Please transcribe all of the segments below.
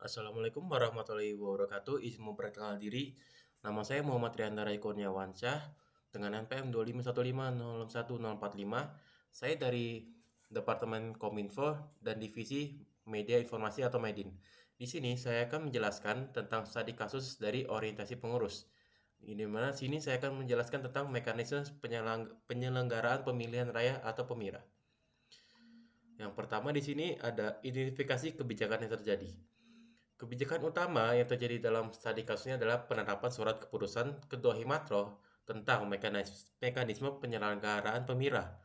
Assalamualaikum warahmatullahi wabarakatuh. Izin memperkenalkan diri. Nama saya Muhammad Riandra Kurniawansyah dengan NPM 251504145. Saya dari Departemen Kominfo dan Divisi Media Informasi atau Medin. Di sini saya akan menjelaskan tentang studi kasus dari orientasi pengurus. Di mana sini saya akan menjelaskan tentang mekanisme penyelenggaraan pemilihan raya atau pemira. Yang pertama di sini ada identifikasi kebijakan yang terjadi. Kebijakan utama yang terjadi dalam studi kasusnya adalah penerapan surat keputusan Ketua Himatro tentang mekanisme penyelenggaraan pemira.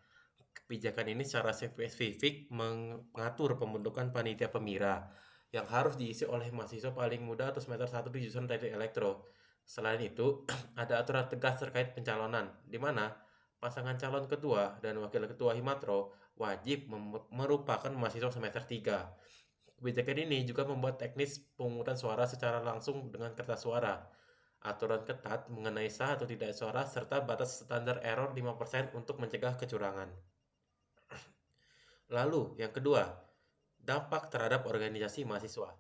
Kebijakan ini secara spesifik mengatur pembentukan panitia pemira yang harus diisi oleh mahasiswa paling muda atau semester 1 di jurusan Teknik Elektro. Selain itu, ada aturan tegas terkait pencalonan, di mana pasangan calon ketua dan wakil ketua Himatro wajib merupakan mahasiswa semester 3. Kebijakan ini juga membuat teknis pemungutan suara secara langsung dengan kertas suara, aturan ketat mengenai sah atau tidak suara, serta batas standar error 5% untuk mencegah kecurangan. Lalu, yang kedua, dampak terhadap organisasi mahasiswa.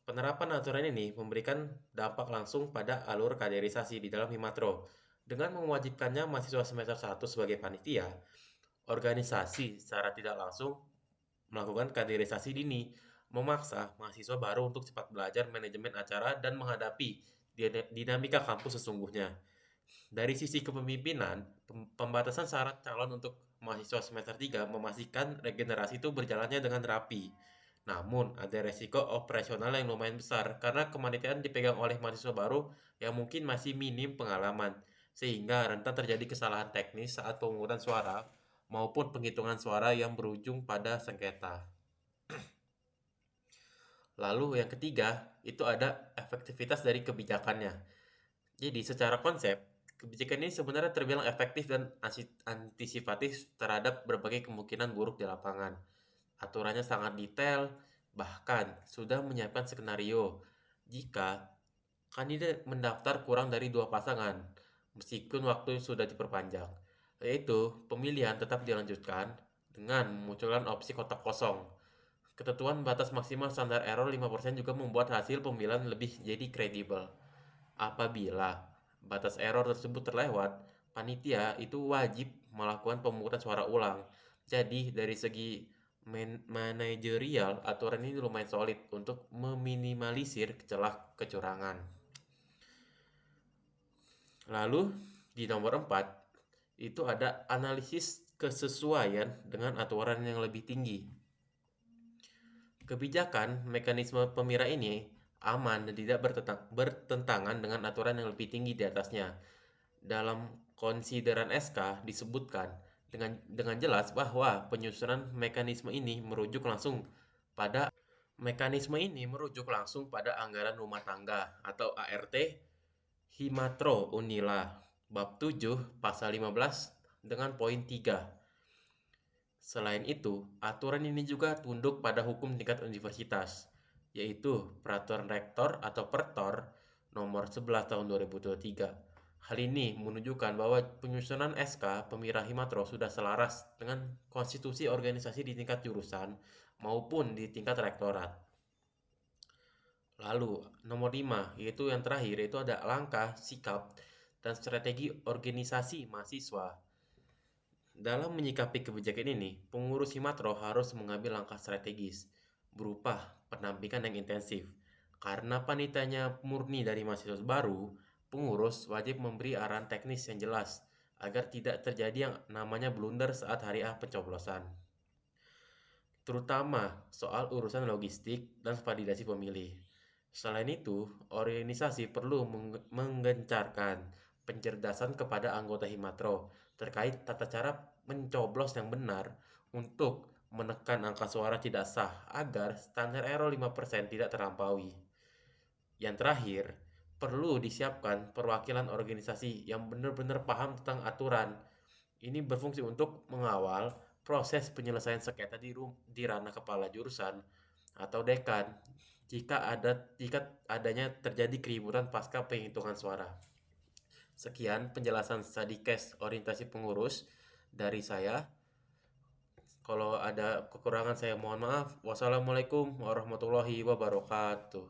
Penerapan aturan ini memberikan dampak langsung pada alur kaderisasi di dalam Himatro. Dengan mewajibkannya mahasiswa semester 1 sebagai panitia, organisasi secara tidak langsung melakukan kaderisasi dini, memaksa mahasiswa baru untuk cepat belajar manajemen acara dan menghadapi dinamika kampus sesungguhnya. Dari sisi kepemimpinan, pembatasan syarat calon untuk mahasiswa semester 3 memastikan regenerasi itu berjalannya dengan rapi. Namun, ada resiko operasional yang lumayan besar karena kepanitiaan dipegang oleh mahasiswa baru yang mungkin masih minim pengalaman, sehingga rentan terjadi kesalahan teknis saat pemungutan suara maupun penghitungan suara yang berujung pada sengketa. Lalu yang ketiga, itu ada efektivitas dari kebijakannya. Jadi secara konsep, kebijakan ini sebenarnya terbilang efektif dan antisipatif terhadap berbagai kemungkinan buruk di lapangan. Aturannya sangat detail, bahkan sudah menyiapkan skenario jika kandidat mendaftar kurang dari 2 pasangan, meskipun waktu sudah diperpanjang. Yaitu, pemilihan tetap dilanjutkan dengan memunculkan opsi kotak kosong. Ketentuan batas maksimal standar error 5% juga membuat hasil pemilihan lebih jadi kredibel. Apabila batas error tersebut terlewat, panitia itu wajib melakukan pemungutan suara ulang. Jadi dari segi manajerial, aturan ini lumayan solid untuk meminimalisir celah kecurangan. Lalu di nomor 4 itu ada analisis kesesuaian dengan aturan yang lebih tinggi. Kebijakan mekanisme pemira ini aman dan tidak bertentangan dengan aturan yang lebih tinggi di atasnya. Dalam konsideran SK disebutkan dengan jelas bahwa penyusunan mekanisme ini merujuk langsung pada anggaran rumah tangga atau ART Himatro Unila bab 7 pasal 15 dengan poin 3. Selain itu, aturan ini juga tunduk pada hukum tingkat universitas, yaitu Peraturan Rektor atau Pertor nomor 11 tahun 2023. Hal ini menunjukkan bahwa penyusunan SK Pemira Himatro sudah selaras dengan konstitusi organisasi di tingkat jurusan maupun di tingkat rektorat. Lalu, nomor 5, yaitu yang terakhir, yaitu ada langkah, sikap, dan strategi organisasi mahasiswa. Dalam menyikapi kebijakan ini, pengurus Himatro harus mengambil langkah strategis berupa pendampingan yang intensif. Karena panitianya murni dari mahasiswa baru, pengurus wajib memberi arahan teknis yang jelas agar tidak terjadi yang namanya blunder saat hari A pencoblosan. Terutama soal urusan logistik dan validasi pemilih. Selain itu, organisasi perlu menggencarkan pencerdasan kepada anggota Himatro terkait tata cara mencoblos yang benar untuk menekan angka suara tidak sah agar standar error 5% tidak terlampaui. Yang terakhir, perlu disiapkan perwakilan organisasi yang benar-benar paham tentang aturan. Ini berfungsi untuk mengawal proses penyelesaian sengketa di ranah kepala jurusan atau dekan jika adanya terjadi keributan pasca penghitungan suara. Sekian penjelasan study case orientasi pengurus dari saya. Kalau ada kekurangan saya mohon maaf. Wassalamualaikum warahmatullahi wabarakatuh.